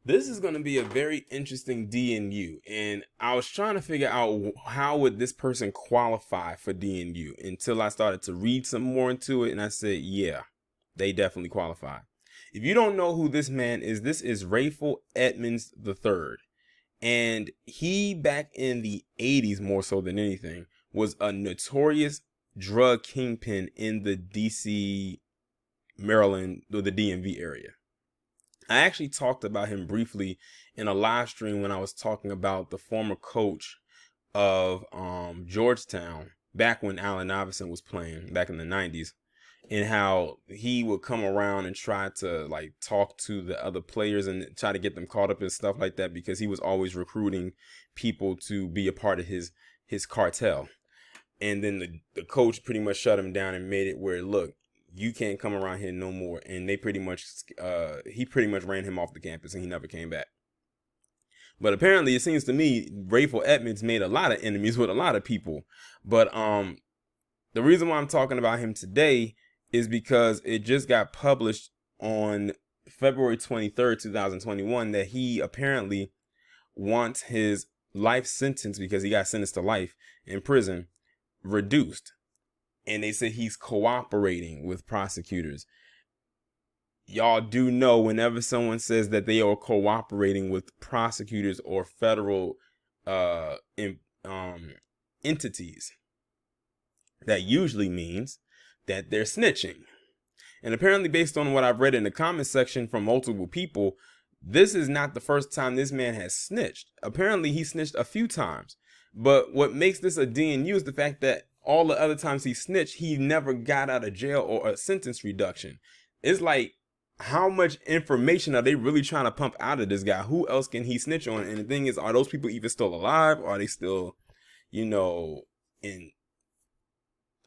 This is going to be a very interesting DNU, and I was trying to figure out how would this person qualify for DNU until I started to read some more into it, and I said, yeah, they definitely qualify. If you don't know who this man is, this is Rayful Edmonds III, and he back in the 80s more so than anything was a notorious drug kingpin in the DC, Maryland, or the DMV area. I actually talked about him briefly in a live stream when I was talking about the former coach of Georgetown back when Allen Iverson was playing back in the 90s, and how he would come around and try to like talk to the other players and try to get them caught up in stuff like that, because he was always recruiting people to be a part of his cartel. And then the coach pretty much shut him down and made it where, look, you can't come around here no more. And they pretty much, he pretty much ran him off the campus and he never came back. But apparently it seems to me Rayful Edmonds made a lot of enemies with a lot of people. But the reason why I'm talking about him today is because it just got published on February 23rd, 2021, that he apparently wants his life sentence, because he got sentenced to life in prison, reduced. And they say he's cooperating with prosecutors. Y'all do know whenever someone says that they are cooperating with prosecutors or federal entities, that usually means that they're snitching. And apparently, based on what I've read in the comment section from multiple people, this is not the first time this man has snitched. Apparently, he snitched a few times. But what makes this a DNU is the fact that all the other times he snitched, he never got out of jail or a sentence reduction. It's like, how much information are they really trying to pump out of this guy? Who else can he snitch on? And the thing is, are those people even still alive? Or are they still,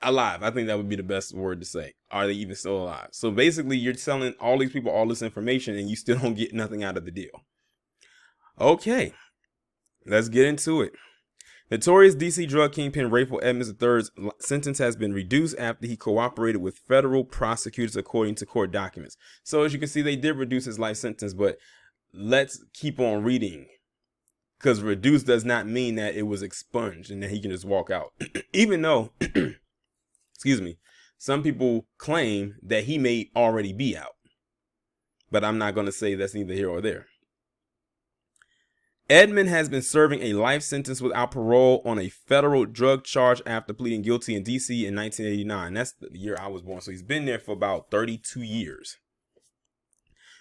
alive? I think that would be the best word to say. Are they even still alive? So basically, you're telling all these people all this information and you still don't get nothing out of the deal. Okay, let's get into it. Notorious DC drug kingpin Rayful Edmonds III's sentence has been reduced after he cooperated with federal prosecutors, according to court documents. So as you can see, they did reduce his life sentence, but let's keep on reading, because reduced does not mean that it was expunged and that he can just walk out. Even though, excuse me, some people claim that he may already be out, but I'm not going to say that's neither here or there. Edmond has been serving a life sentence without parole on a federal drug charge after pleading guilty in DC in 1989. That's the year I was born. So he's been there for about 32 years.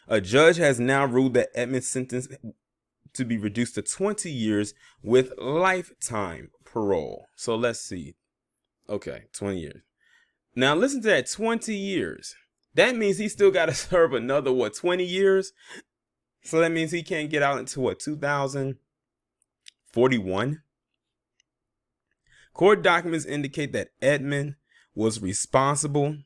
A judge has now ruled that Edmond's sentence to be reduced to 20 years with lifetime parole. So let's see. Okay, 20 years. Now listen to that, 20 years. That means he still got to serve another, 20 years? So that means he can't get out until 2041? Court documents indicate that Edmond was responsible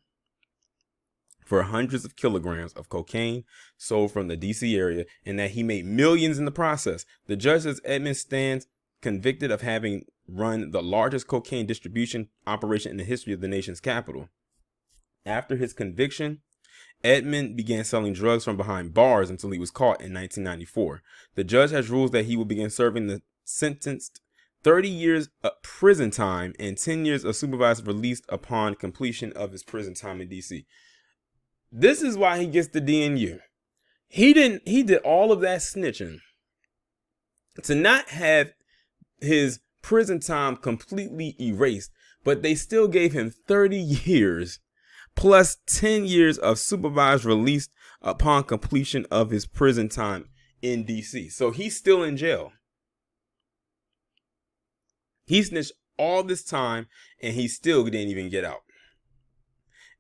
for hundreds of kilograms of cocaine sold from the DC area, and that he made millions in the process. The judge says Edmond stands convicted of having run the largest cocaine distribution operation in the history of the nation's capital. After his conviction, Edmond began selling drugs from behind bars until he was caught in 1994. The judge has ruled that he will begin serving the sentenced 30 years of prison time and 10 years of supervised release upon completion of his prison time in DC. This is why he gets the DNU. He did all of that snitching to not have his prison time completely erased, but they still gave him 30 years plus 10 years of supervised release upon completion of his prison time in DC. So he's still in jail. He snitched all this time and he still didn't even get out.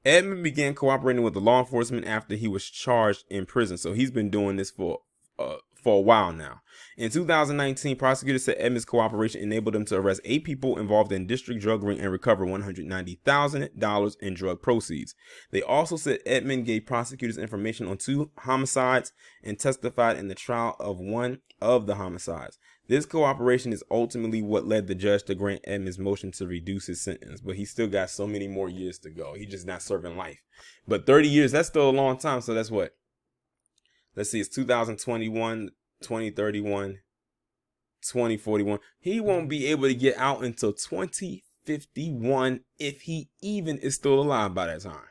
Edmond began cooperating with the law enforcement after he was charged in prison. So he's been doing this for a while now. In 2019, prosecutors said Edmond's cooperation enabled them to arrest 8 people involved in district drug ring and recover $190,000 in drug proceeds. They also said Edmond gave prosecutors information on 2 homicides and testified in the trial of one of the homicides. This cooperation is ultimately what led the judge to grant Edmond's motion to reduce his sentence, but he still got so many more years to go. He's just not serving life. But 30 years, that's still a long time. So that's what? Let's see, it's 2021. 2031, 2041. He won't be able to get out until 2051 if he even is still alive by that time.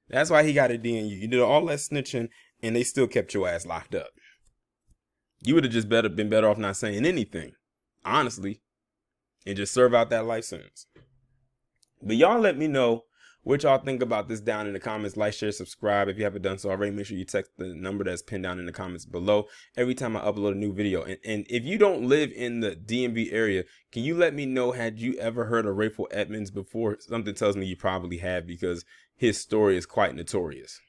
That's why he got a DNU. You did all that snitching and they still kept your ass locked up. You would have just been better off not saying anything, honestly, and just serve out that life sentence. But y'all let me know what y'all think about this down in the comments. Like, share, subscribe. If you haven't done so already, make sure you text the number that's pinned down in the comments below every time I upload a new video. And if you don't live in the DMV area, can you let me know, had you ever heard of Rayful Edmonds before? Something tells me you probably have, because his story is quite notorious.